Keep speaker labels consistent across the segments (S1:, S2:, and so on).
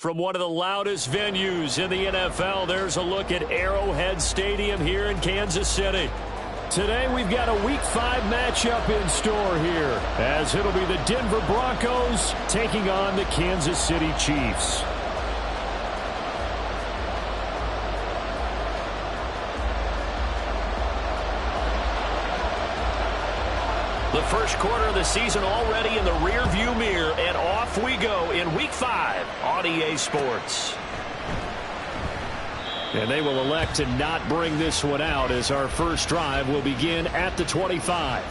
S1: From one of the loudest venues in the NFL, there's a look at Arrowhead Stadium here in Kansas City. Today we've got a Week 5 matchup in store here, as it'll be the Denver Broncos taking on the Kansas City Chiefs. The first quarter of the season already in the rearview mirror, and off we go in Week 5 on EA Sports. And they will elect to not bring this one out, as our first drive will begin at the 25.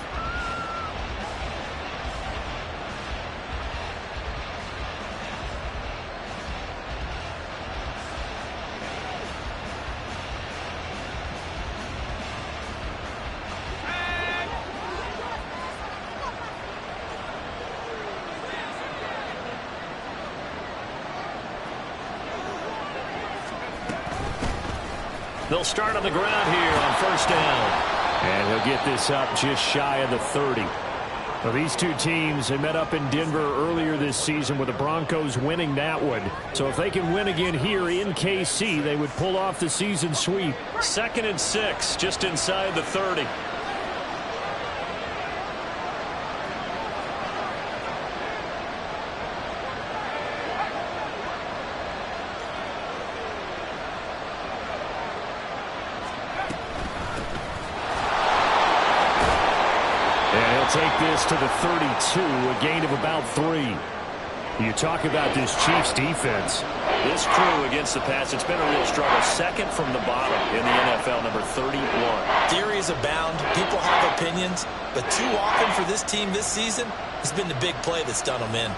S1: They'll start on the ground here on first down. And he'll get this up just shy of the 30. Well, these two teams, they met up in Denver earlier this season with the Broncos winning that one. So if they can win again here in KC, they would pull off the season sweep. 2nd and 6, just inside the 30. Take this to the 32, a gain of about 3. You talk about this Chiefs defense. This crew against the pass, it's been a real struggle. Second from the bottom in the NFL, number 31.
S2: Theories abound. People have opinions. But too often for this team this season, it's been the big play that's done them in.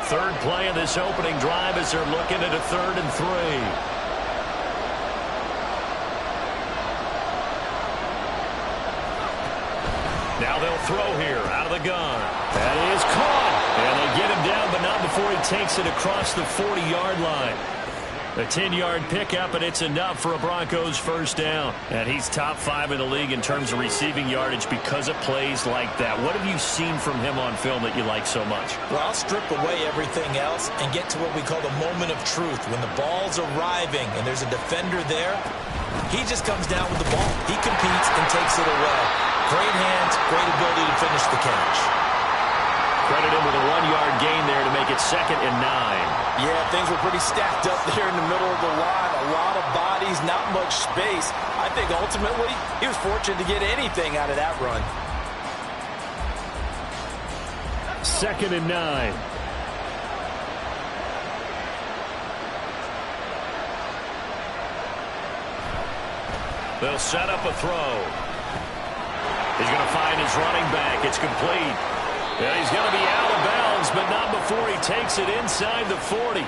S1: Third play of this opening drive as they're looking at a 3rd and 3. Now they'll throw here out of the gun. That is caught. And they get him down, but not before he takes it across the 40-yard line. A 10-yard pickup, and it's enough for a Broncos first down. And he's top 5 in the league in terms of receiving yardage because of plays like that. What have you seen from him on film that you like so much?
S2: Well, I'll strip away everything else and get to what we call the moment of truth. When the ball's arriving and there's a defender there, he just comes down with the ball. He competes and takes it away. Great hands, great ability to finish the catch.
S1: Credit him with a 1-yard gain there to make it 2nd and 9.
S3: Yeah, things were pretty stacked up there in the middle of the line. A lot of bodies, not much space. I think ultimately he was fortunate to get anything out of that run.
S1: 2nd and 9. They'll set up a throw. He's going to find his running back. It's complete. Yeah, he's going to be out of bounds, but not before he takes it inside the 40.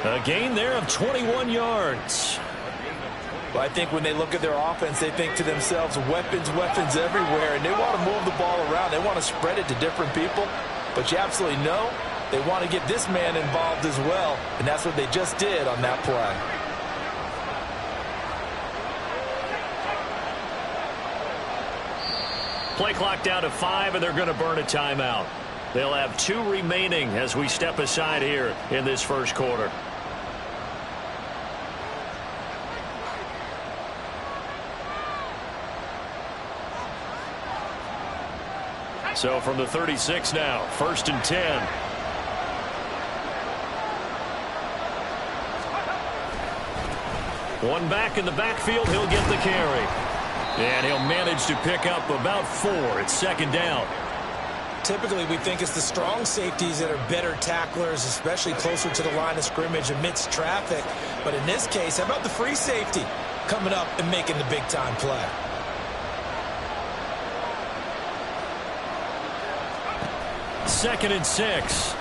S1: A gain there of 21 yards.
S3: Well, I think when they look at their offense, they think to themselves, weapons, weapons everywhere, and they want to move the ball around. They want to spread it to different people, but you absolutely know they want to get this man involved as well, and that's what they just did on that play.
S1: Play clock down to 5, and they're going to burn a timeout. They'll have 2 remaining as we step aside here in this first quarter. So from the 36 now, 1st and 10. One back in the backfield, he'll get the carry. And he'll manage to pick up about 4. It's 2nd down.
S2: Typically, we think it's the strong safeties that are better tacklers, especially closer to the line of scrimmage amidst traffic. But in this case, how about the free safety coming up and making the big-time play?
S1: Second and 6.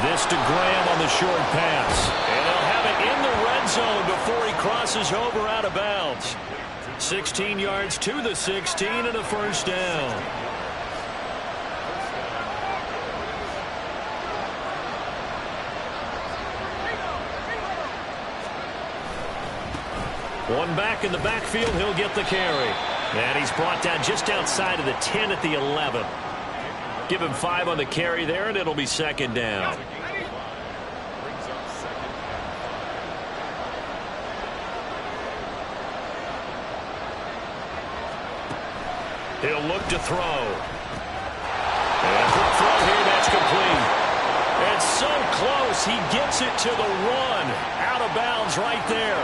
S1: This to Graham on the short pass. And they'll have it in the red zone before he crosses over out of bounds. 16 yards to the 16 and a first down. One back in the backfield, he'll get the carry. And he's brought down just outside of the 10 at the 11. Give him 5 on the carry there, and it'll be second down. He'll look to throw. And quick throw here, that's complete. And so close, he gets it to the 1. Out of bounds right there.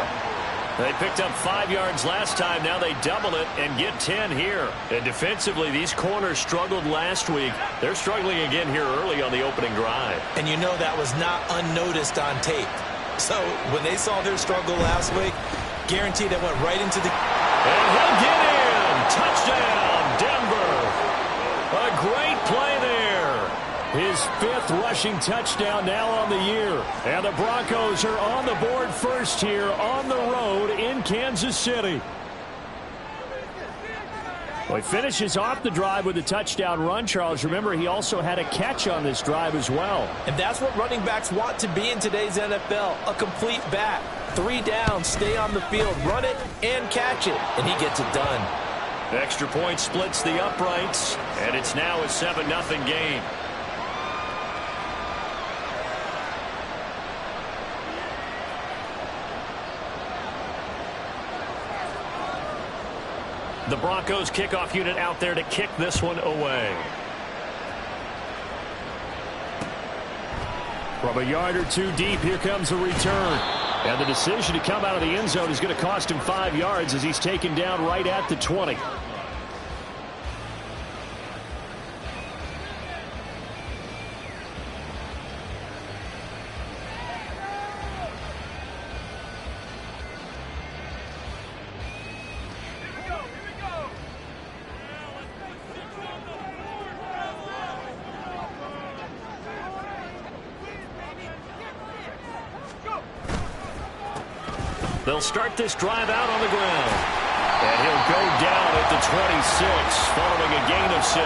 S1: They picked up 5 yards last time. Now they double it and get 10 here. And defensively, these corners struggled last week. They're struggling again here early on the opening drive.
S2: And you know that was not unnoticed on tape. So when they saw their struggle last week, guaranteed they went right into the...
S1: And he'll get in. Touchdown, Denver. A great play there. His 5th rushing touchdown now on the year. And the Broncos are on the board first here on the road in Kansas City. Well, he finishes off the drive with a touchdown run, Charles. Remember, he also had a catch on this drive as well.
S3: And that's what running backs want to be in today's NFL, a complete back. 3 downs, stay on the field, run it, and catch it. And he gets it done.
S1: Extra point splits the uprights, and it's now a 7-0 game. The Broncos kickoff unit out there to kick this one away. From a yard or 2 deep, here comes a return. And the decision to come out of the end zone is going to cost him 5 yards as he's taken down right at the 20. They'll start this drive out on the ground. And he'll go down at the 26 following a gain of 6.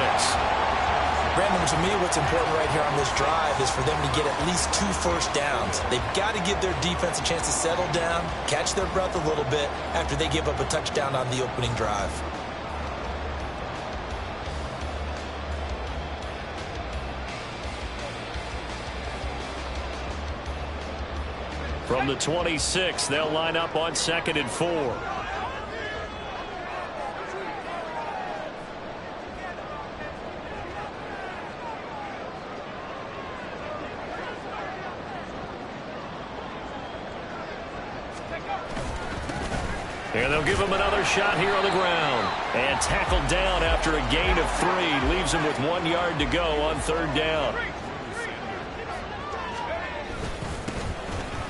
S2: Brandon, to me, what's important right here on this drive is for them to get at least 2 first downs. They've got to give their defense a chance to settle down, catch their breath a little bit after they give up a touchdown on the opening drive.
S1: From the 26, they'll line up on 2nd and 4. And they'll give him another shot here on the ground. And tackled down after a gain of 3. Leaves him with 1 yard to go on 3rd down.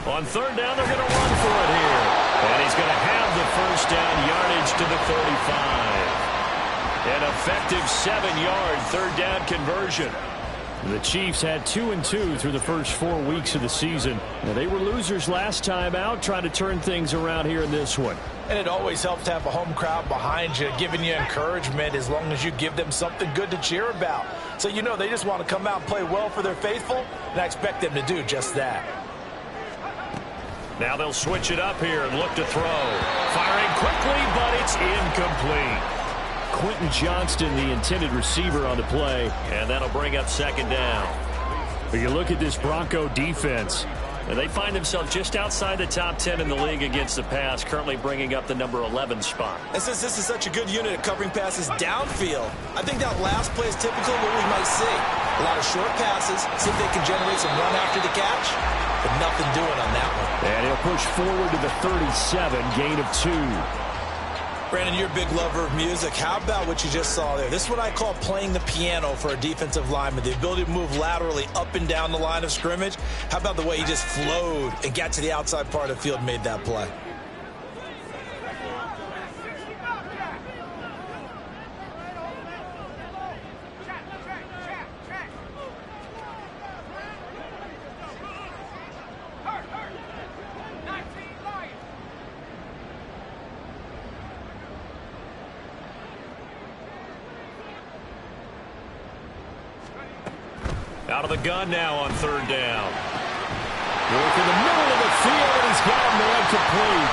S1: On 3rd down, they're going to run for it here. And he's going to have the first down, yardage to the 35. An effective 7-yard 3rd down conversion. The Chiefs had 2-2 through the first 4 weeks of the season. Now, they were losers last time out, trying to turn things around here in this one.
S3: And it always helps to have a home crowd behind you, giving you encouragement as long as you give them something good to cheer about. So you know they just want to come out and play well for their faithful, and I expect them to do just that.
S1: Now they'll switch it up here and look to throw. Firing quickly, but it's incomplete. Quentin Johnston, the intended receiver on the play, and that'll bring up 2nd down. But you look at this Bronco defense, and they find themselves just outside the top 10 in the league against the pass, currently bringing up the number 11 spot.
S2: And since this is such a good unit at covering passes downfield, I think that last play is typical of what we might see. A lot of short passes, see if they can generate some run after the catch, but nothing doing on that one.
S1: And he'll push forward to the 37, gain of 2.
S2: Brandon, you're a big lover of music. How about what you just saw there? This is what I call playing the piano for a defensive lineman, the ability to move laterally up and down the line of scrimmage. How about the way he just flowed and got to the outside part of the field and made that play?
S1: Out of the gun now on 3rd down. Work in the middle of the field, and he's got him there complete.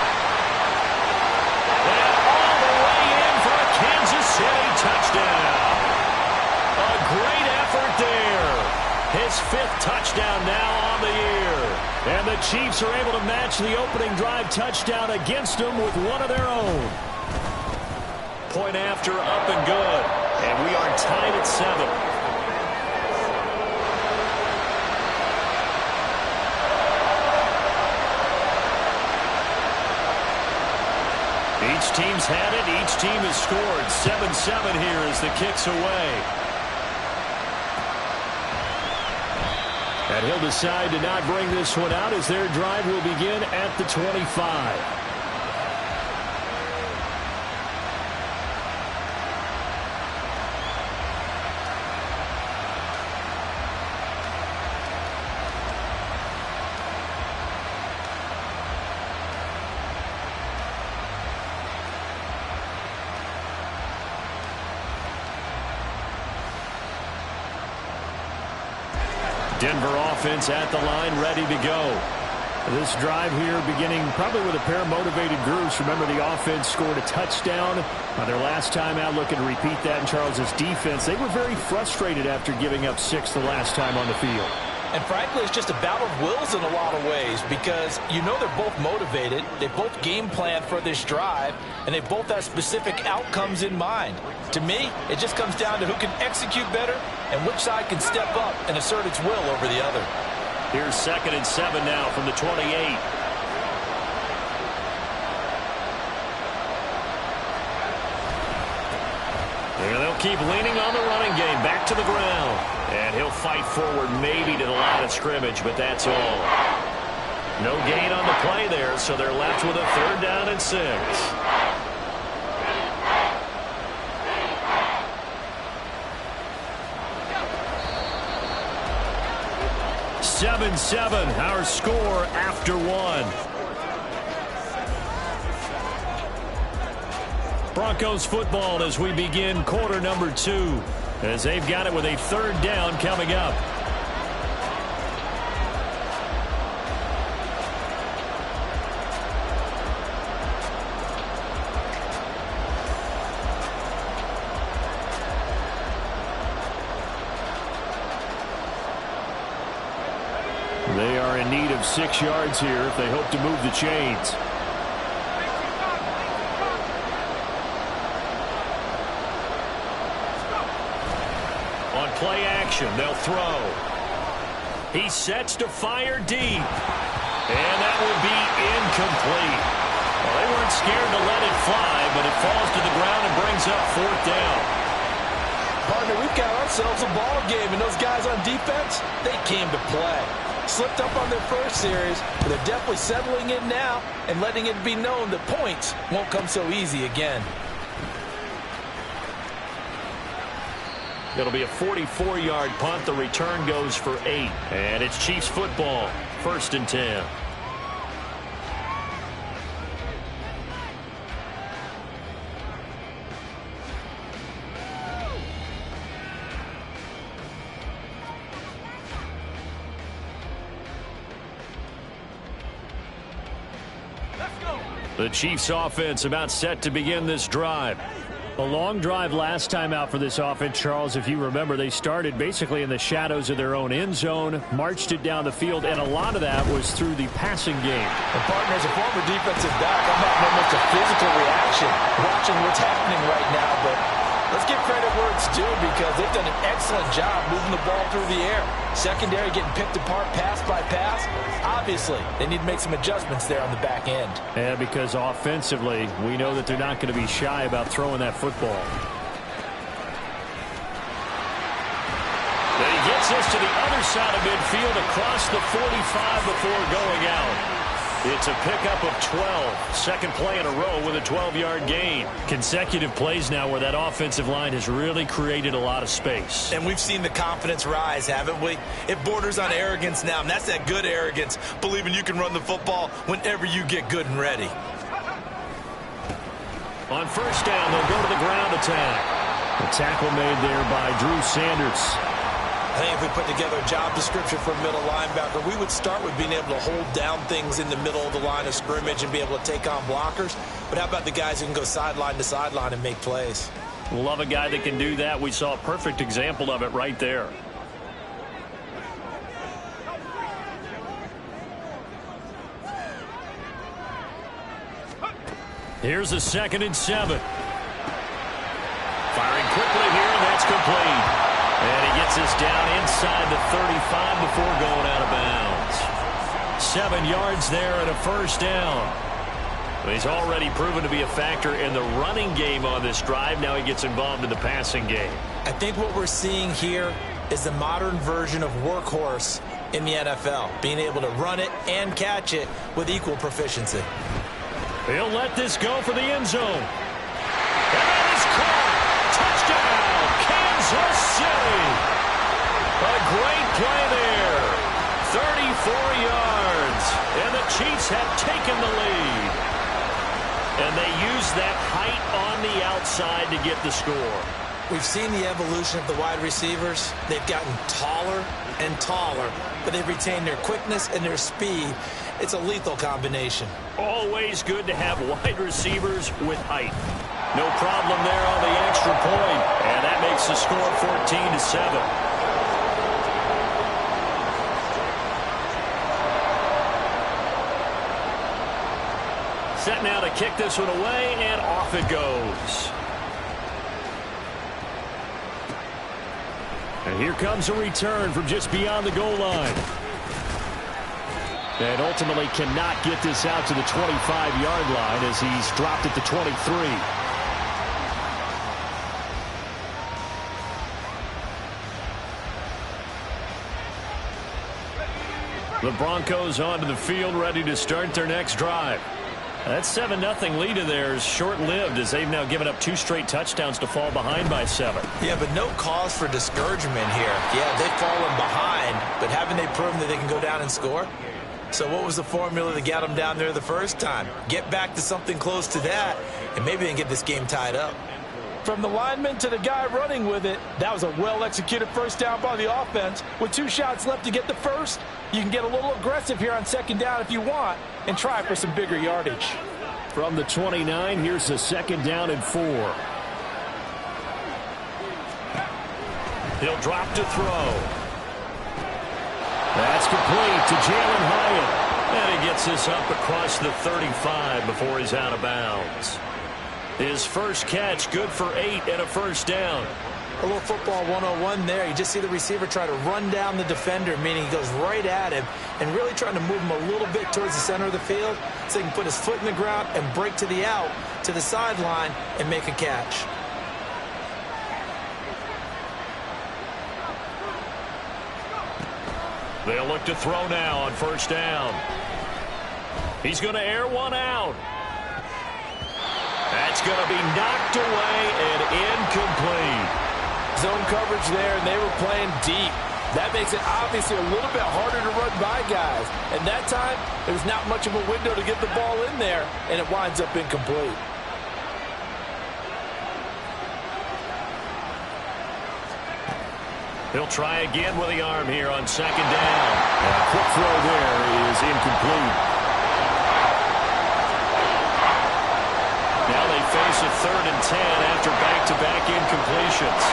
S1: And all the way in for a fifth touchdown now on the year. And the Chiefs are able to match the opening drive touchdown against them with one of their own. Point after, up and good. And we are tied at 7. Each team's had it. Each team has scored. 7-7 here as the kick's away. And he'll decide to not bring this one out as their drive will begin at the 25. Denver offense at the line, ready to go. This drive here beginning probably with a pair of motivated groups. Remember, the offense scored a touchdown on their last time out, looking to repeat that in Charles's defense. They were very frustrated after giving up 6 the last time on the field.
S3: And frankly, it's just a battle of wills in a lot of ways because you know they're both motivated. They both game plan for this drive, and they both have specific outcomes in mind. To me, it just comes down to who can execute better and which side can step up and assert its will over the other.
S1: Here's 2nd and 7 now from the 28. And they'll keep leaning on the running game. Back to the ground. And he'll fight forward maybe to the line of scrimmage, but that's all. No gain on the play there, so they're left with a 3rd down and 6. 7-7, our score after 1. Broncos football as we begin quarter number 2. As they've got it with a 3rd down coming up. They are in need of 6 yards here if they hope to move the chains. On play action, they'll throw. He sets to fire deep. And that will be incomplete. Well, they weren't scared to let it fly, but it falls to the ground and brings up 4th down.
S3: Partner, we've got ourselves a ball game, and those guys on defense, they came to play. Slipped up on their first series, but they're definitely settling in now and letting it be known that points won't come so easy again.
S1: It'll be a 44-yard punt. The return goes for 8. And it's Chiefs football. 1st and 10. The Chiefs offense about set to begin this drive. A long drive last time out for this offense, Charles. If you remember, they started basically in the shadows of their own end zone, marched it down the field, and a lot of that was through the passing game.
S3: And partner, as a former defensive back, I'm having almost a physical reaction watching what's happening right now. But let's give credit where it's due because they've done an excellent job moving the ball through the air. Secondary getting picked apart pass by pass. Obviously, they need to make some adjustments there on the back end.
S1: Yeah, because offensively, we know that they're not going to be shy about throwing that football. He gets us to the other side of midfield across the 45 before going out. It's a pickup of 12. Second play in a row with a 12-yard gain. Consecutive plays now where that offensive line has really created a lot of space.
S2: And we've seen the confidence rise, haven't we? It borders on arrogance now, and that's that good arrogance, believing you can run the football whenever you get good and ready.
S1: On 1st down, they'll go to the ground attack. The tackle made there by Drew Sanders.
S2: I think if we put together a job description for a middle linebacker, we would start with being able to hold down things in the middle of the line of scrimmage and be able to take on blockers. But how about the guys who can go sideline to sideline and make plays?
S1: Love a guy that can do that. We saw a perfect example of it right there. Here's a 2nd and 7. Firing quickly here, and that's complete. And he gets us down inside the 35 before going out of bounds. 7 yards there and a first down. He's already proven to be a factor in the running game on this drive. Now he gets involved in the passing game.
S2: I think what we're seeing here is the modern version of workhorse in the NFL, being able to run it and catch it with equal proficiency.
S1: He'll let this go for the end zone. And that is caught. Touchdown, Kansas City. A great play there. 34 yards. And the Chiefs have taken the lead. And they use that height on the outside to get the score.
S2: We've seen the evolution of the wide receivers. They've gotten taller and taller, but they've retained their quickness and their speed. It's a lethal combination.
S1: Always good to have wide receivers with height. No problem there on the extra point. And that makes the score 14-7. Set now to kick this one away, and off it goes. And here comes a return from just beyond the goal line. And ultimately cannot get this out to the 25-yard line as he's dropped at the 23. The Broncos onto the field, ready to start their next drive. That 7-0 lead of theirs short-lived as they've now given up 2 straight touchdowns to fall behind by 7.
S2: Yeah, but no cause for discouragement here. Yeah, they've fallen behind, but haven't they proven that they can go down and score? So what was the formula that got them down there the first time? Get back to something close to that, and maybe they can get this game tied up.
S3: From the lineman to the guy running with it, that was a well-executed first down by the offense. With 2 shots left to get the first, you can get a little aggressive here on 2nd down if you want and try for some bigger yardage.
S1: From the 29, here's the 2nd down and 4. He'll drop to throw. That's complete to Jalen Hyatt. And he gets this up across the 35 before he's out of bounds. His first catch, good for 8 and a first down.
S2: A little football 101 there. You just see the receiver try to run down the defender, meaning he goes right at him and really trying to move him a little bit towards the center of the field so he can put his foot in the ground and break to the out, to the sideline, and make a catch.
S1: They'll look to throw now on first down. He's going to air one out. That's going to be knocked away and incomplete.
S3: Zone coverage there, and they were playing deep. That makes it obviously a little bit harder to run by guys. And that time, there was not much of a window to get the ball in there, and it winds up incomplete.
S1: He'll try again with the arm here on 2nd down. And a quick throw there is incomplete. Now they face a 3rd and 10 after back-to-back incompletions.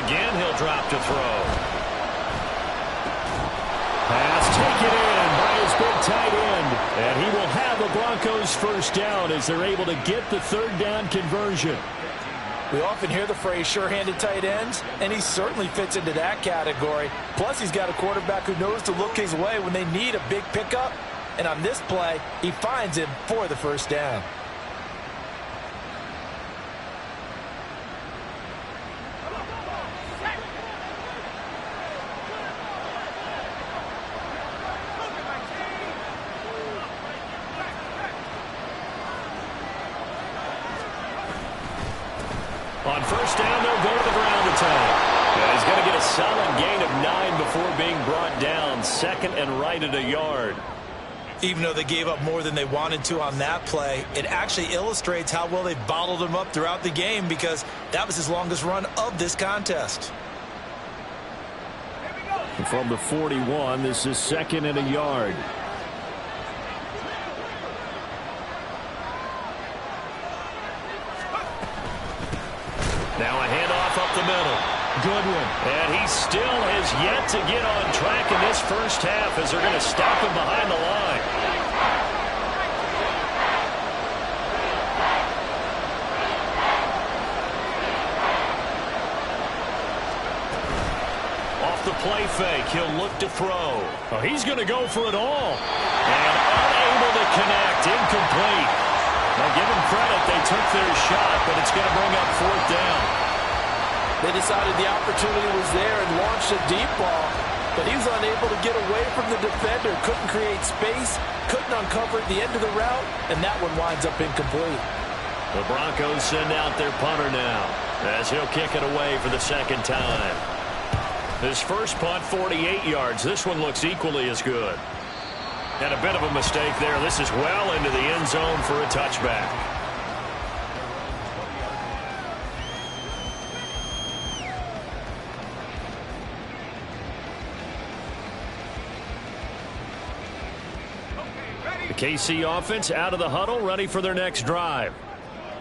S1: Again, he'll drop to throw. Pass taken in by his big tight end. And he will have the Broncos first down as they're able to get the 3rd down conversion.
S3: We often hear the phrase sure-handed tight ends, and he certainly fits into that category. Plus, he's got a quarterback who knows to look his way when they need a big pickup. And on this play, he finds him for the first down.
S1: On first down, they'll go to the ground attack. Yeah, he's going to get a solid gain of 9 before being brought down. 2nd and right at a yard.
S2: Even though they gave up more than they wanted to on that play, it actually illustrates how well they bottled him up throughout the game because that was his longest run of this contest.
S1: From the 41, this is 2nd and a yard. Now a handoff up the middle. good one. And he still has yet to get on track in this first half as they're going to stop him behind the line. Off the play fake, he'll look to throw. Oh, he's going to go for it all. And unable to connect, incomplete. Now give them credit, they took their shot, but it's going to bring up fourth down.
S3: They decided the opportunity was there and launched a deep ball, but he was unable to get away from the defender, couldn't create space, couldn't uncover at the end of the route, and that one winds up incomplete.
S1: The Broncos send out their punter now, as he'll kick it away for the second time. His first punt, 48 yards. This one looks equally as good. And a bit of a mistake there. This is well into the end zone for a touchback. The KC offense out of the huddle, ready for their next drive.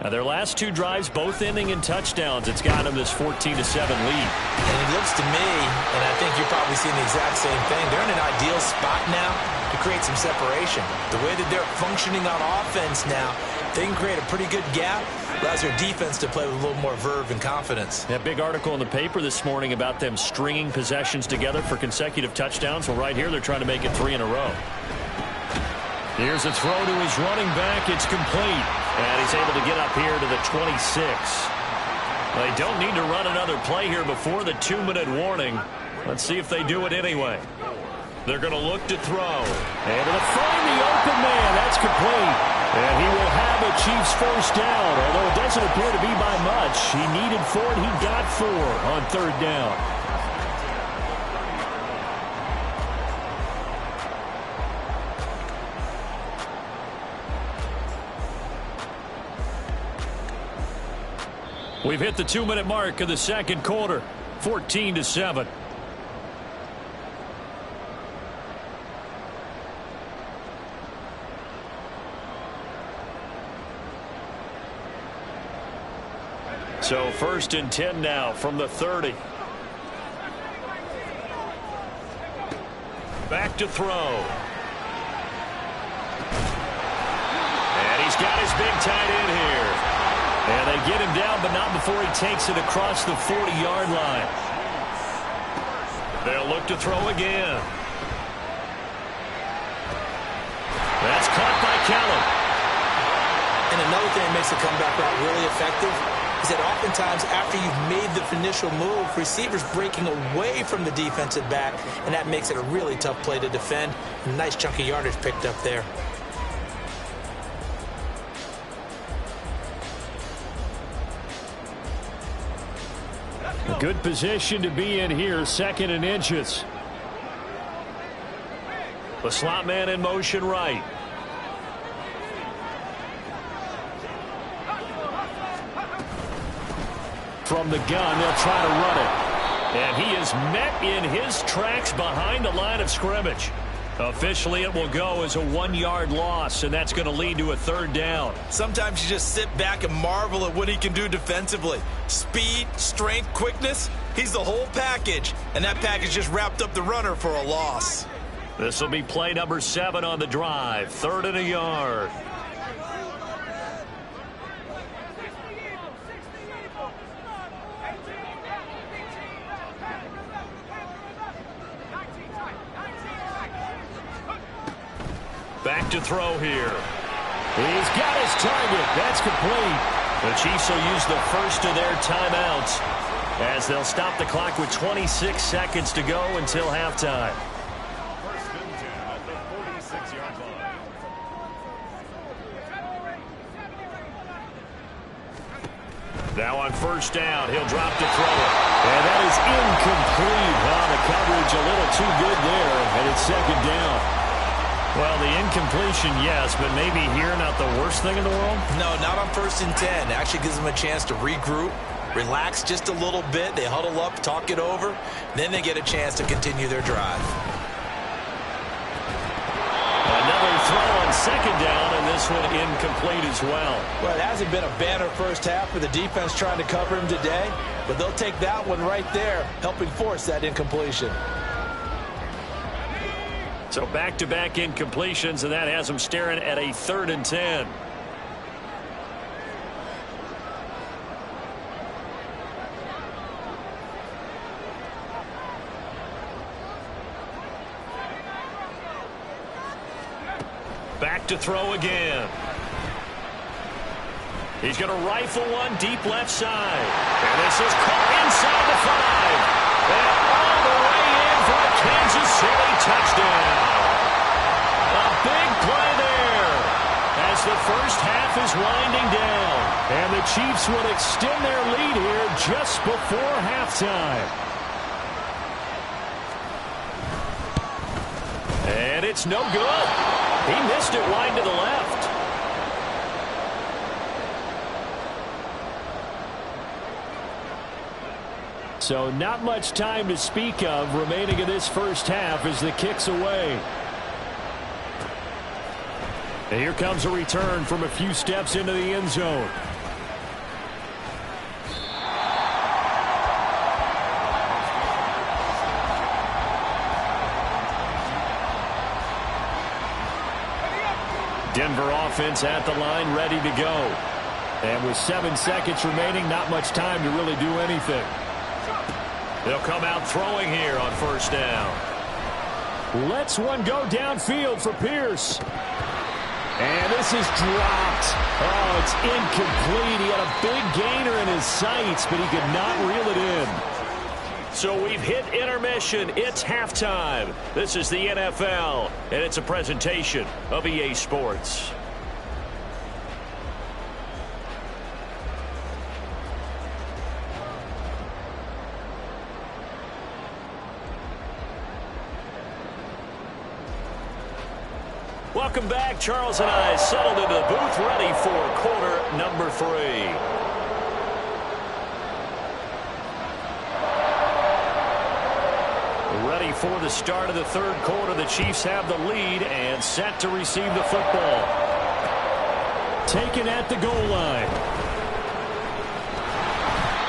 S1: Now, their last two drives, both ending in touchdowns. It's got them this 14-7 lead.
S2: And it looks to me, and I think you're probably seeing the exact same thing, they're in an ideal spot now to create some separation. The way that they're functioning on offense now, they can create a pretty good gap. Allows their defense to play with a little more verve and confidence.
S1: That big article in the paper this morning about them stringing possessions together for consecutive touchdowns. Well, right here, they're trying to make it 3 in a row. Here's a throw to his running back. It's complete. And he's able to get up here to the 26. They don't need to run another play here before the 2-minute warning. Let's see if they do it anyway. They're going to look to throw. And to find the open man. That's complete. And he will have a Chiefs first down. Although it doesn't appear to be by much. He needed 4 and he got 4 on third down. We've hit the 2-minute mark of the second quarter, 14-7. So 1st and 10 now from the 30. Back to throw. And he's got his big tight end here. And they get him down, but not before he takes it across the 40-yard line. They'll look to throw again. That's caught by Kellen.
S2: And another thing that makes the comeback route really effective is that oftentimes after you've made the initial move, receivers breaking away from the defensive back, and that makes it a really tough play to defend. A nice chunk of yardage picked up there.
S1: A good position to be in here, 2nd and inches. The slot man in motion right. From the gun, they'll try to run it. And he is met in his tracks behind the line of scrimmage. Officially, it will go as a 1-yard loss, and that's going to lead to a 3rd down.
S2: Sometimes you just sit back and marvel at what he can do defensively. Speed, strength, quickness, he's the whole package. And that package just wrapped up the runner for a loss.
S1: This will be play number 7 on the drive. 3rd and a yard. Back to throw here. He's got his target. That's complete. The Chiefs will use the first of their timeouts as they'll stop the clock with 26 seconds to go until halftime. Now on 1st down, he'll drop to throw it. And that is incomplete. Wow, the coverage a little too good there, and it's 2nd down. Well, the incompletion, yes, but maybe here not the worst thing in the world?
S2: No, not on 1st and 10. It actually gives them a chance to regroup, relax just a little bit. They huddle up, talk it over. Then they get a chance to continue their drive.
S1: Another throw on 2nd down, and this this one incomplete as well.
S3: Well, it hasn't been a banner first half for the defense trying to cover him today, but they'll take that one right there, helping force that incompletion.
S1: So back-to-back incompletions, and that has them staring at a 3rd and 10. Back to throw again. He's going to rifle one deep left side. And this is caught inside the 5. And all the way in for a Kansas City touchdown. A big play there as the first half is winding down. And the Chiefs would extend their lead here just before halftime. And it's no good. He missed it wide to the left. So not much time to speak of remaining in this first half as the kick's away. And here comes a return from a few steps into the end zone. Denver offense at the line, ready to go. And with 7 seconds remaining, not much time to really do anything. They'll come out throwing here on first down. Lets one go downfield for Pierce. And this is dropped. Oh, it's incomplete. He had a big gainer in his sights, but he could not reel it in. So we've hit intermission. It's halftime. This is the NFL, and it's a presentation of EA Sports. Welcome back. Charles and I settled into the booth, ready for quarter number 3. Ready for the start of the third quarter. The Chiefs have the lead and set to receive the football. Taken at the goal line.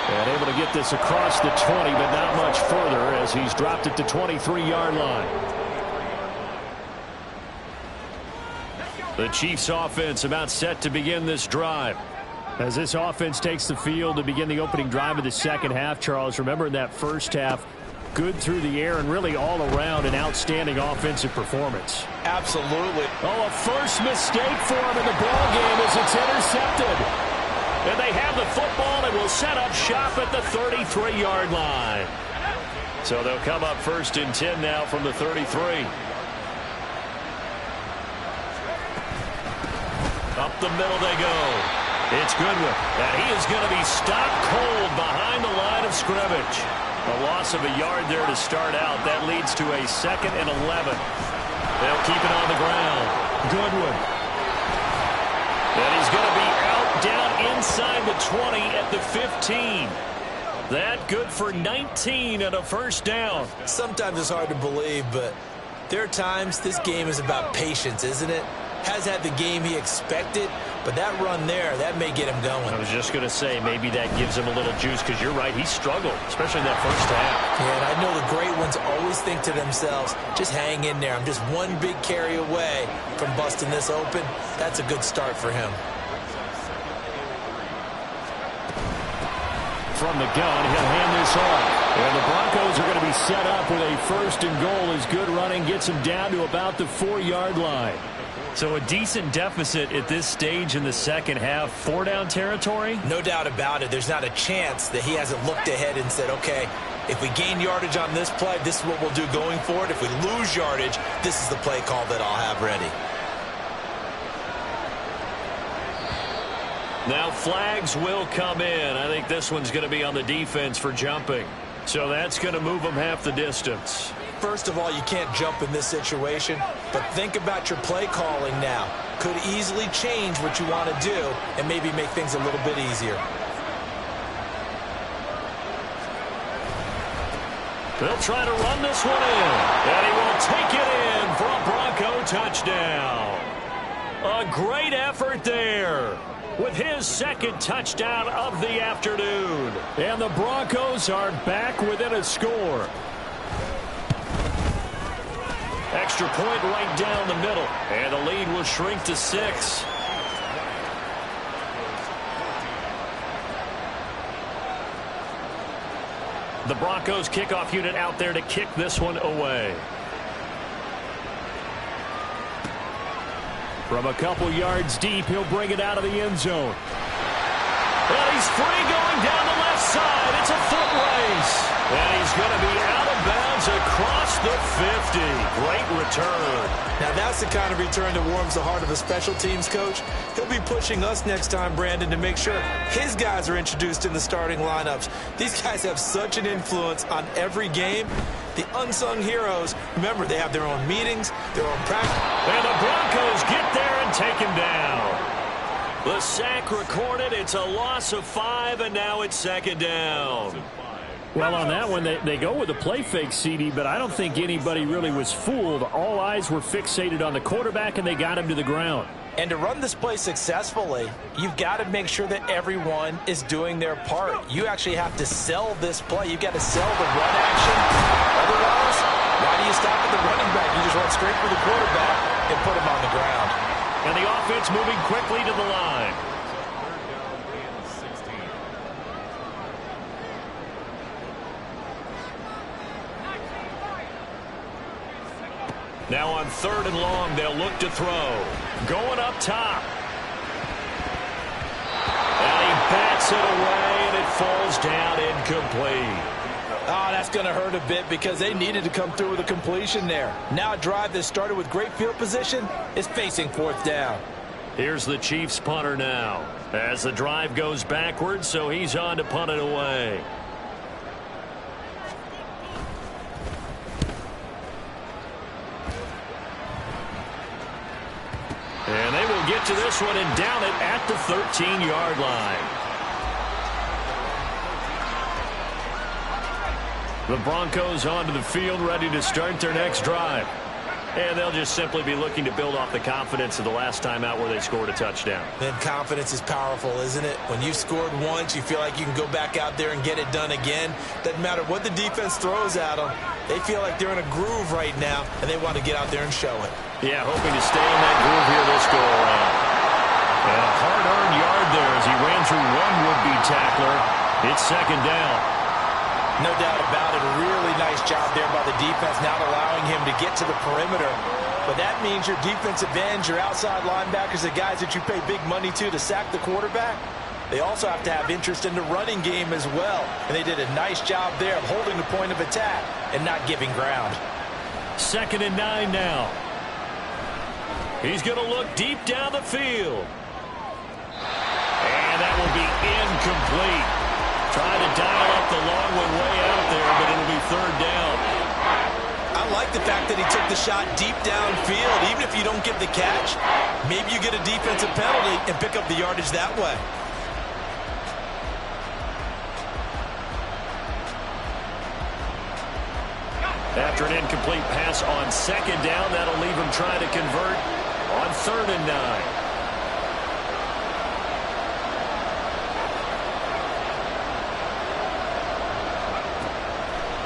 S1: And able to get this across the 20, but not much further as he's dropped it to 23-yard line. The Chiefs offense about set to begin this drive. As this offense takes the field to begin the opening drive of the second half, Charles, remember in that first half, good through the air and really all around an outstanding offensive performance.
S3: Absolutely.
S1: Oh, a first mistake for him in the ball game as it's intercepted. And they have the football and will set up shop at the 33-yard line. So they'll come up 1st and 10 now from the 33. Up the middle they go. It's Goodwin. And he is going to be stopped cold behind the line of scrimmage. A loss of a yard there to start out. That leads to a 2nd and 11. They'll keep it on the ground. Goodwin. And he's going to be out down inside the 20 at the 15. That good for 19 and a first down.
S2: Sometimes it's hard to believe, but there are times this game is about patience, isn't it? Has had the game he expected, but that run there, that may get him going.
S1: I was just going to say, maybe that gives him a little juice, because you're right, he struggled, especially in that first half.
S2: Yeah, and I know the great ones always think to themselves, just hang in there. I'm just one big carry away from busting this open. That's a good start for him.
S1: From the gun, he'll hand this off. And the Broncos are going to be set up with a 1st and goal as good running gets him down to about the 4-yard line. So a decent deficit at this stage in the second half. 4-down territory?
S2: No doubt about it. There's not a chance that he hasn't looked ahead and said, okay, if we gain yardage on this play, this is what we'll do going forward. If we lose yardage, this is the play call that I'll have ready.
S1: Now flags will come in. I think this one's going to be on the defense for jumping. So that's going to move them half the distance.
S2: First of all, you can't jump in this situation, but think about your play calling now. Could easily change what you want to do and maybe make things a little bit easier.
S1: They'll try to run this one in, and he will take it in for a Bronco touchdown. A great effort there with his second touchdown of the afternoon. And the Broncos are back within a score. Extra point right down the middle. And the lead will shrink to 6. The Broncos kickoff unit out there to kick this one away. From a couple yards deep, he'll bring it out of the end zone. And he's free going down the left side. It's a foot race. And he's going to be out of bounds across the 50. Great return.
S3: Now that's the kind of return that warms the heart of a special teams coach. He'll be pushing us next time, Brandon, to make sure his guys are introduced in the starting lineups. These guys have such an influence on every game. The unsung heroes, remember, they have their own meetings, their own practice.
S1: And the Broncos get there and take him down. The sack recorded. It's a loss of 5, and now it's second down.
S4: Well, on that one, they go with a play fake, CD, but I don't think anybody really was fooled. All eyes were fixated on the quarterback, and they got him to the ground.
S3: And to run this play successfully, you've got to make sure that everyone is doing their part. You actually have to sell this play. You've got to sell the run action. Otherwise, why do you stop at the running back? You just run straight for the quarterback and put him on the ground.
S1: And the offense moving quickly to the line. Now on 3rd and long, they'll look to throw. Going up top. And he bats it away, and it falls down incomplete.
S3: Oh, that's going to hurt a bit because they needed to come through with a completion there. Now a drive that started with great field position is facing 4th down.
S1: Here's the Chiefs punter now as the drive goes backwards, so he's on to punt it away. And they will get to this one and down it at the 13-yard line. The Broncos onto the field, ready to start their next drive. And they'll just simply be looking to build off the confidence of the last time out where they scored a touchdown.
S3: Then confidence is powerful, isn't it? When you've scored once, you feel like you can go back out there and get it done again. Doesn't matter what the defense throws at them. They feel like they're in a groove right now, and they want to get out there and show it.
S1: Yeah, hoping to stay in that groove here this go-around. And a hard-earned yard there as he ran through one would-be tackler. It's second down.
S3: No doubt about it. A really nice job there by the defense, not allowing him to get to the perimeter. But that means your defensive ends, your outside linebackers, the guys that you pay big money to sack the quarterback, they also have to have interest in the running game as well. And they did a nice job there of holding the point of attack and not giving ground.
S1: 2nd and 9 now. He's going to look deep down the field. And that will be incomplete. Trying to dial up the long one way out there, but it'll be 3rd down.
S3: I like the fact that he took the shot deep downfield. Even if you don't get the catch, maybe you get a defensive penalty and pick up the yardage that way.
S1: After an incomplete pass on 2nd down, that'll leave him trying to convert on 3rd and 9.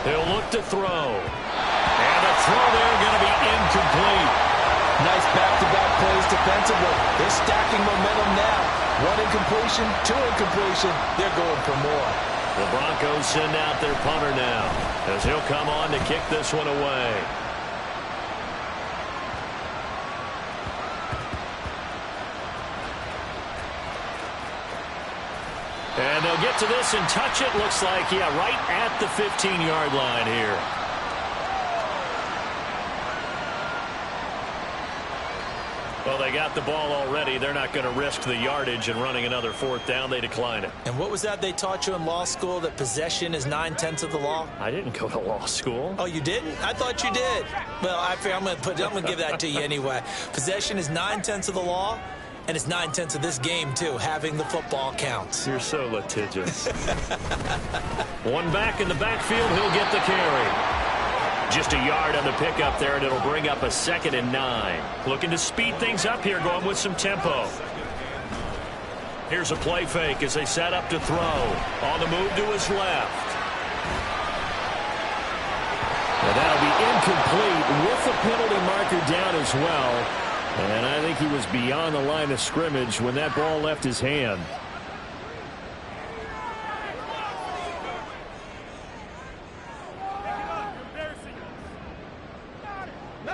S1: He'll look to throw. And the throw there going to be incomplete.
S3: Nice back-to-back plays defensively. They're stacking momentum now. 1 incompletion, 2 incompletion. They're going for more.
S1: The Broncos send out their punter now as he'll come on to kick this one away. And they'll get to this and touch it. Looks like, yeah, right at the 15-yard line here. Well, they got the ball already. They're not going to risk the yardage and running another 4th down. They decline it.
S3: And what was that they taught you in law school, that possession is 9/10 of the law?
S1: I didn't go to law school.
S3: Oh, you didn't? I thought you did. Well, I figure I'm going to give that to you anyway. Possession is 9/10 of the law. And it's 9/10 of this game, too. Having the football counts.
S1: You're so litigious. One back in the backfield. He'll get the carry. Just a yard on the pickup there, and it'll bring up a 2nd and 9. Looking to speed things up here, going with some tempo. Here's a play fake as they set up to throw. On the move to his left. And that'll be incomplete with the penalty marker down as well. And I think he was beyond the line of scrimmage when that ball left his hand.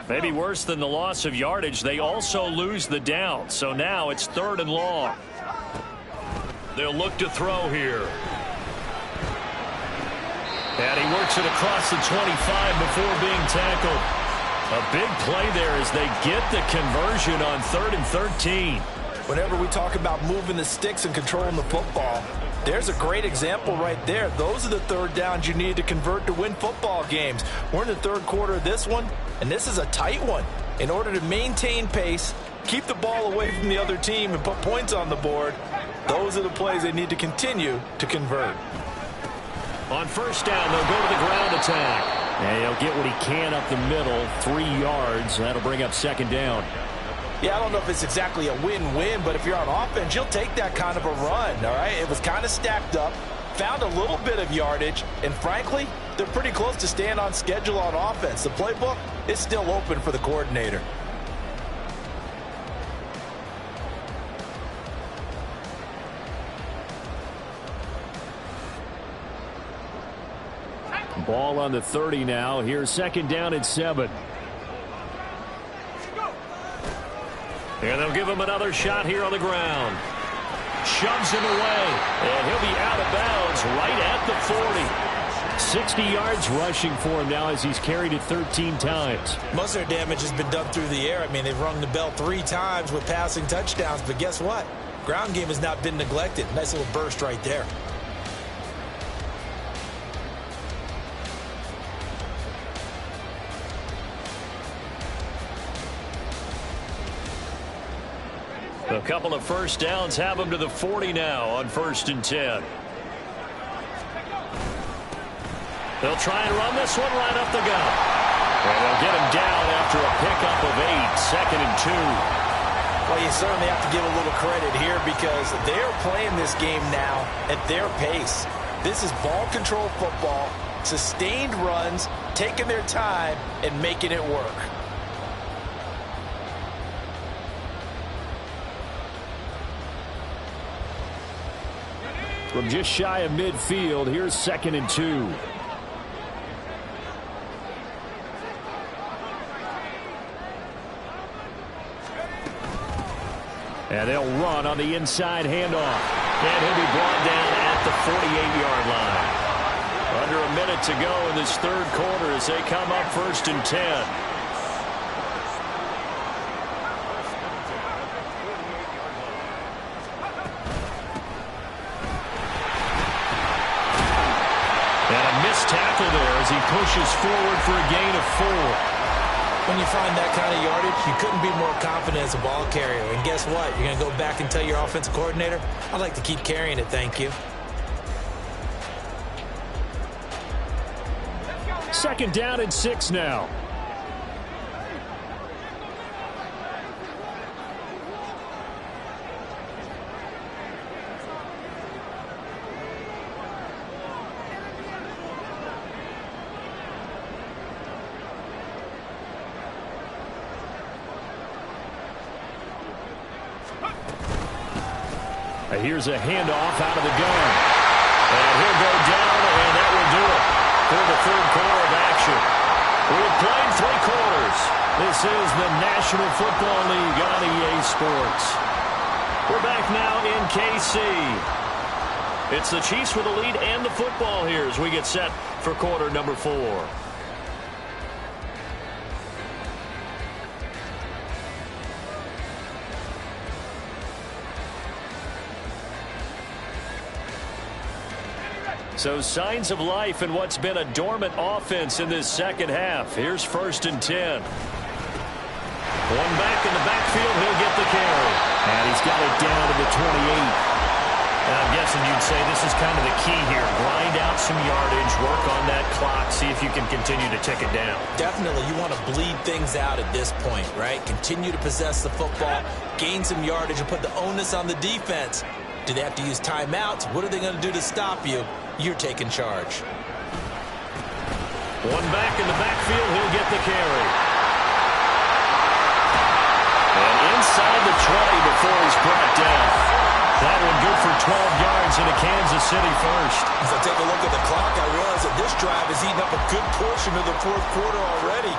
S1: Maybe worse than the loss of yardage, they also lose the down. So now it's 3rd and long. They'll look to throw here. And he works it across the 25 before being tackled. A big play there as they get the conversion on 3rd and 13.
S3: Whenever we talk about moving the sticks and controlling the football, there's a great example right there. Those are the 3rd downs you need to convert to win football games. We're in the 3rd quarter of this one, and this is a tight one. In order to maintain pace, keep the ball away from the other team, and put points on the board, those are the plays they need to continue to convert.
S1: On 1st down, they'll go to the ground attack.
S4: And he'll get what he can up the middle, 3 yards. That'll bring up 2nd down.
S3: Yeah, I don't know if it's exactly a win-win, but if you're on offense, you'll take that kind of a run, all right? It was kind of stacked up, found a little bit of yardage, and frankly, they're pretty close to staying on schedule on offense. The playbook is still open for the coordinator.
S4: Ball on the 30 now. Here's 2nd down and 7.
S1: And they'll give him another shot here on the ground. Shoves him away. And he'll be out of bounds right at the 40.
S4: 60 yards rushing for him now as he's carried it 13 times.
S2: Most of their damage has been done through the air. I mean, they've rung the bell 3 times with passing touchdowns. But guess what? Ground game has not been neglected. Nice little burst right there.
S1: A couple of 1st downs have them to the 40 now on 1st and 10. They'll try and run this one right up the gut. And they'll get him down after a pickup of 8, 2nd and 2.
S2: Well, you certainly have to give a little credit here because they're playing this game now at their pace. This is ball control football, sustained runs, taking their time, and making it work.
S4: From just shy of midfield, here's 2nd and 2. And they'll run on the inside handoff.
S1: And he'll be brought down at the 48-yard line. Under a minute to go in this 3rd quarter as they come up 1st and 10. Tackle there as he pushes forward for a gain of 4.
S2: When you find that kind of yardage, you couldn't be more confident as a ball carrier. And guess what? You're going to go back and tell your offensive coordinator, I'd like to keep carrying it, thank you.
S4: 2nd down and 6 now. Here's a handoff out of the gun.
S1: And he'll go down, and that will do it for the 3rd quarter of action. We've played 3 quarters. This is the National Football League on EA Sports. We're back now in KC. It's the Chiefs with the lead and the football here as we get set for quarter number 4. So signs of life in what's been a dormant offense in this 2nd half. Here's 1st and 10. One back in the backfield. He'll get the carry.
S4: And he's got it down to the 28.
S1: I'm guessing you'd say this is kind of the key here. Grind out some yardage, work on that clock, see if you can continue to tick it down.
S2: Definitely, you want to bleed things out at this point, right? Continue to possess the football, gain some yardage, and put the onus on the defense. Do they have to use timeouts? What are they going to do to stop you? You're taking charge.
S1: One back in the backfield, he'll get the carry. And inside the 20 before he's brought down. That one good for 12 yards into Kansas City first.
S2: As I take a look at the clock, I realize that this drive has eaten up a good portion of the fourth quarter already.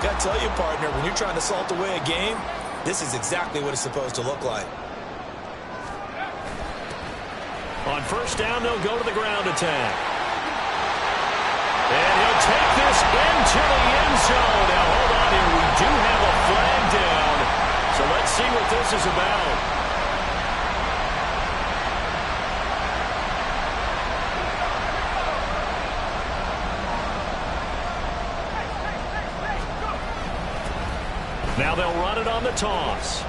S2: Got to tell you, partner, when you're trying to salt away a game, this is exactly what it's supposed to look like.
S1: On first down, they'll go to the ground attack. And he'll take this into the end zone. Now, hold on here. We do have a flag down. So let's see what this is about. Now they'll run it on the toss.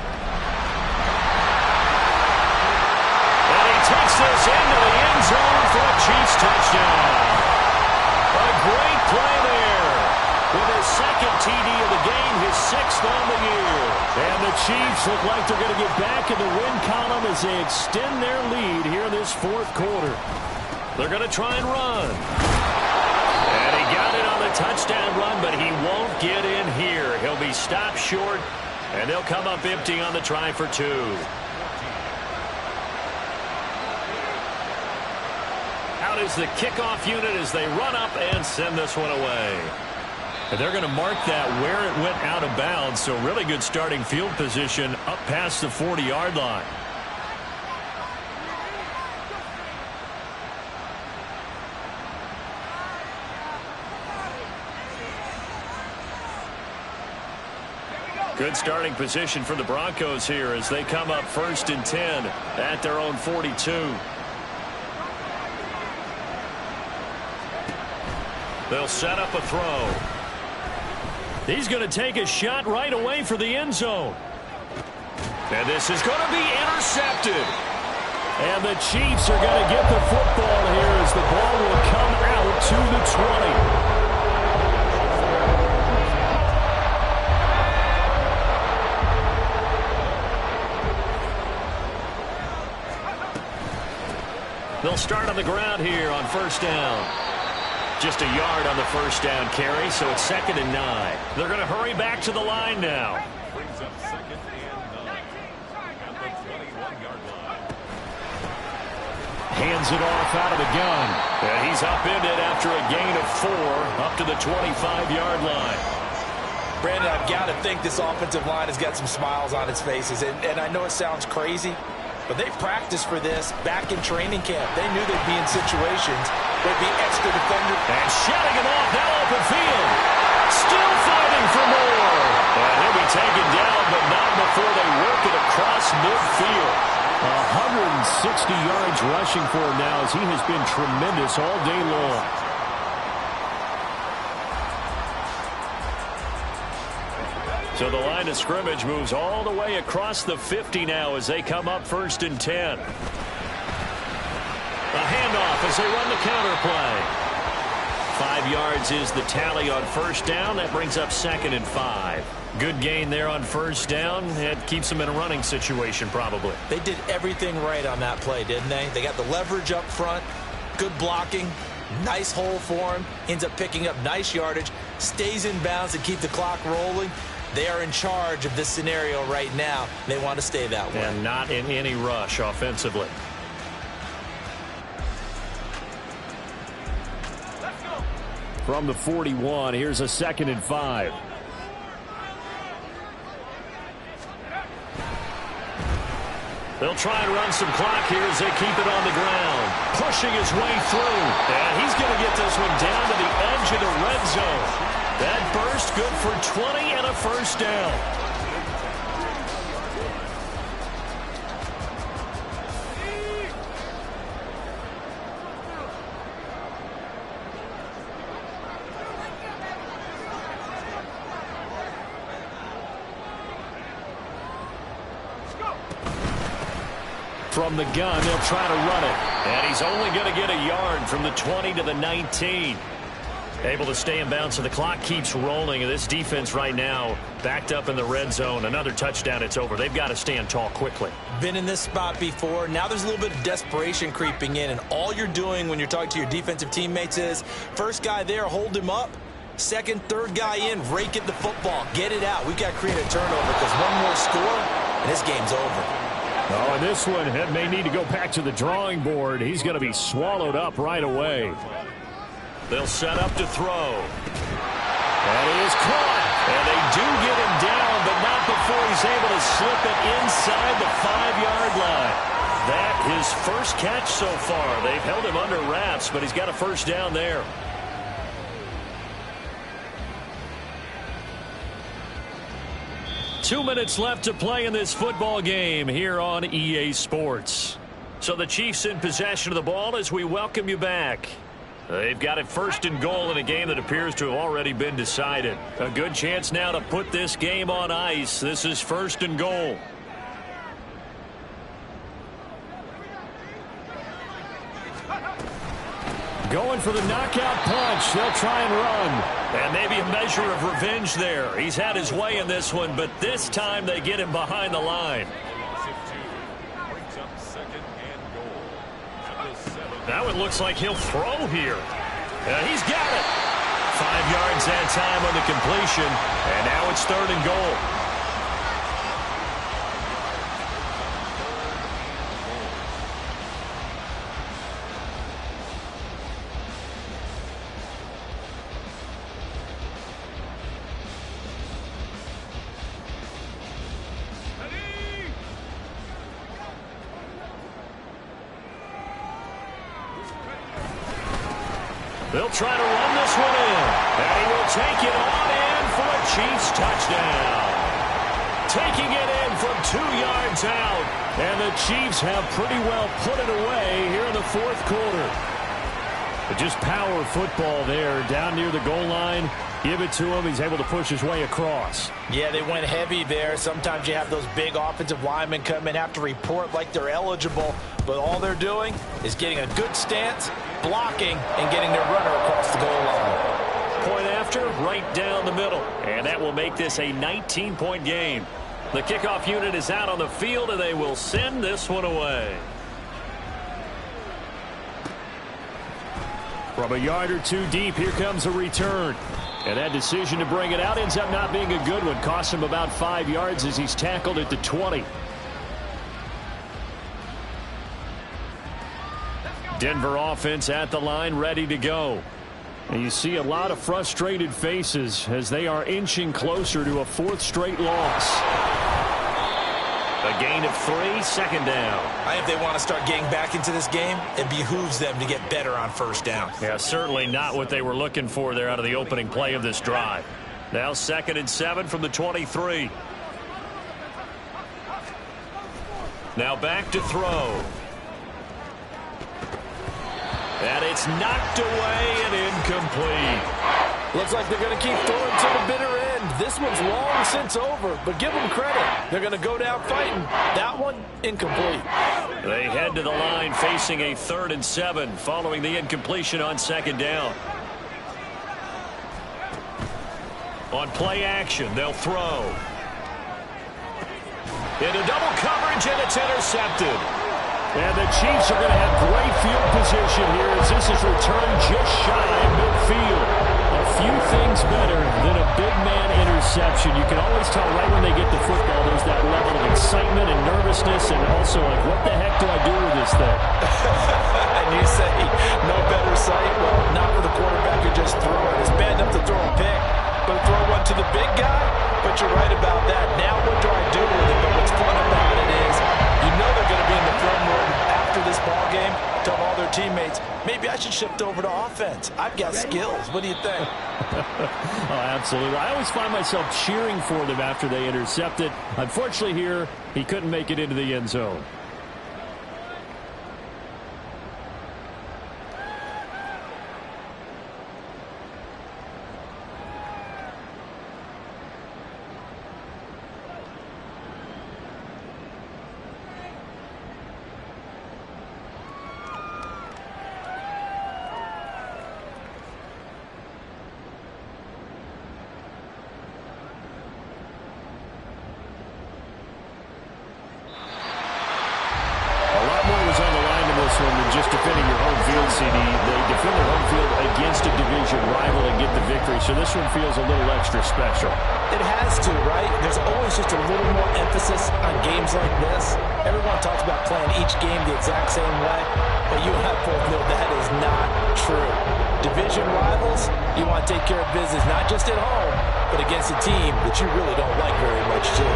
S1: And he takes this into the end zone for a Chiefs touchdown. A great play there. With his second TD of the game, his sixth on the year. And the Chiefs look like they're going to get back in the win column as they extend their lead here in this fourth quarter. They're going to try and run. And he got it on the touchdown run, but he won't get in here. He'll be stopped short, and they'll come up empty on the try for two. Out is the kickoff unit as they run up and send this one away. And they're going to mark that where it went out of bounds, so really good starting field position up past the 40-yard line. Good starting position for the Broncos here as they come up 1st and 10 at their own 42. They'll set up a throw. He's going to take a shot right away for the end zone. And this is going to be intercepted. And the Chiefs are going to get the football here as the ball will come out to the 20. They'll start on the ground here on first down. Just a yard on the first down carry, so it's 2nd and 9. They're going to hurry back to the line now.
S5: Brings up 2nd and 9 at the 21-yard line.
S1: Hands it off out of the gun. And he's upended after a gain of 4 up to the 25-yard line.
S3: Brandon, I've got to think this offensive line has got some smiles on its faces. And I know it sounds crazy, but they practiced for this back in training camp. They knew they'd be in situations where it'd be extra defender.
S1: And shutting him off now open field. Still fighting for more. And he'll be taken down, but not before they work it across midfield. 160 yards rushing for him now as he has been tremendous all day long. So the line of scrimmage moves all the way across the 50 now as they come up 1st and 10. A handoff as they run the counter play. 5 yards is the tally on first down. That brings up 2nd and 5. Good gain there on first down. It keeps them in a running situation probably.
S2: They did everything right on that play, didn't they? They got the leverage up front, good blocking, nice hole for him, ends up picking up nice yardage, stays in bounds to keep the clock rolling. They are in charge of this scenario right now. They want to stay that way.
S1: And not in any rush offensively. From the 41, here's a 2nd and 5. They'll try and run some clock here as they keep it on the ground. Pushing his way through. And he's going to get this one down to the edge of the red zone. That burst good for 20 and a first down.
S4: from the gun. They'll try to run it.
S1: And he's only going to get a yard from the 20 to the 19. Able to stay in bounds, so the clock keeps rolling. And this defense right now backed up in the red zone. Another touchdown, it's over. They've got to stand tall quickly.
S2: Been in this spot before. Now there's a little bit of desperation creeping in. And all you're doing when you're talking to your defensive teammates is, first guy there, hold him up. Second, third guy in, rake at the football. Get it out. We've got to create a turnover because one more score, and this game's over.
S4: Oh, and this one may need to go back to the drawing board. He's going to be swallowed up right away.
S1: They'll set up to throw. That is caught. And they do get him down, but not before he's able to slip it inside the 5-yard line. That his first catch so far. They've held him under wraps, but he's got a first down there. Two minutes left to play in this football game here on EA Sports. So the Chiefs in possession of the ball as we welcome you back. They've got it first and goal in a game that appears to have already been decided. A good chance now to put this game on ice. This is first and goal.
S4: Going for the knockout punch. They'll try and run.
S1: And maybe a measure of revenge there. He's had his way in this one, but this time they get him behind the line. Now it looks like he'll throw here. He's got it. 5 yards that time on the completion. And now it's third and goal. They'll try to run this one in. And he will take it on in for a Chiefs touchdown. Taking it in from 2 yards out.
S4: And the Chiefs have pretty well put it away here in the fourth quarter. But just power football there down near the goal line. Give it to him. He's able to push his way across.
S2: Yeah, they went heavy there. Sometimes you have those big offensive linemen come in, have to report like they're eligible. But all they're doing is getting a good stance, blocking, and getting their runner across the goal line.
S1: Point after, right down the middle. And that will make this a 19-point game. The kickoff unit is out on the field, and they will send this one away.
S4: From a yard or two deep, here comes a return. And that decision to bring it out ends up not being a good one. Costs him about 5 yards as he's tackled at the 20. Denver offense at the line, ready to go. And you see a lot of frustrated faces as they are inching closer to a 4th straight loss.
S1: A gain of 3, second down.
S2: If they want to start getting back into this game, it behooves them to get better on first down.
S1: Yeah, certainly not what they were looking for there out of the opening play of this drive. Now 2nd and 7 from the 23. Now back to throw. And it's knocked away and incomplete.
S3: Looks like they're going to keep throwing to the bitter end. This one's long since over, but give them credit. They're going to go down fighting. That one, incomplete.
S1: They head to the line facing a 3rd and 7 following the incompletion on 2nd down. On play action, they'll throw. Into double coverage, and it's intercepted.
S4: And the Chiefs are going to have great field position here as this is returned just shy of midfield. A few things better than a big man interception. You can always tell right when they get the football there's that level of excitement and nervousness and also like, what the heck do I do with this thing?
S2: And you say, no better sight? Well, not for the quarterback who just threw it. It's bad enough to throw a pick, but throw one to the big guy? But you're right about that. Now what do I do with it? But what's fun about it is you know they're going to be in the film room after this ball game, tell all their teammates, maybe I should shift over to offense. I've got skills. What do you think?
S4: Oh, absolutely. I always find myself cheering for them after they intercept it. Unfortunately here, he couldn't make it into the end zone. different than just defending your home field, CD. They defend their home field against a division rival and get the victory, so this one feels a little extra special.
S3: It has to, right? There's always just a little more emphasis on games like this. Everyone talks about playing each game the exact same way, but you and I both know that is not true. Division rivals, you want to take care of business not just at home, but against a team that you really don't like very much, too.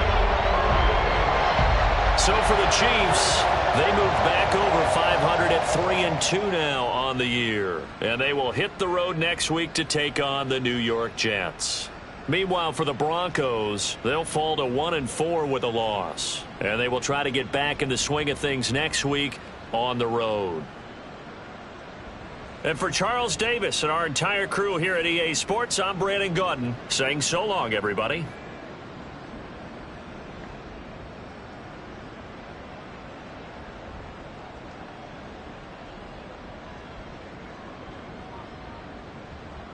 S1: So for the Chiefs, they move back over 500 at 3-2 now on the year. And they will hit the road next week to take on the New York Jets. Meanwhile, for the Broncos, they'll fall to 1-4 with a loss. And they will try to get back in the swing of things next week on the road. And for Charles Davis and our entire crew here at EA Sports, I'm Brandon Gaudin saying so long, everybody.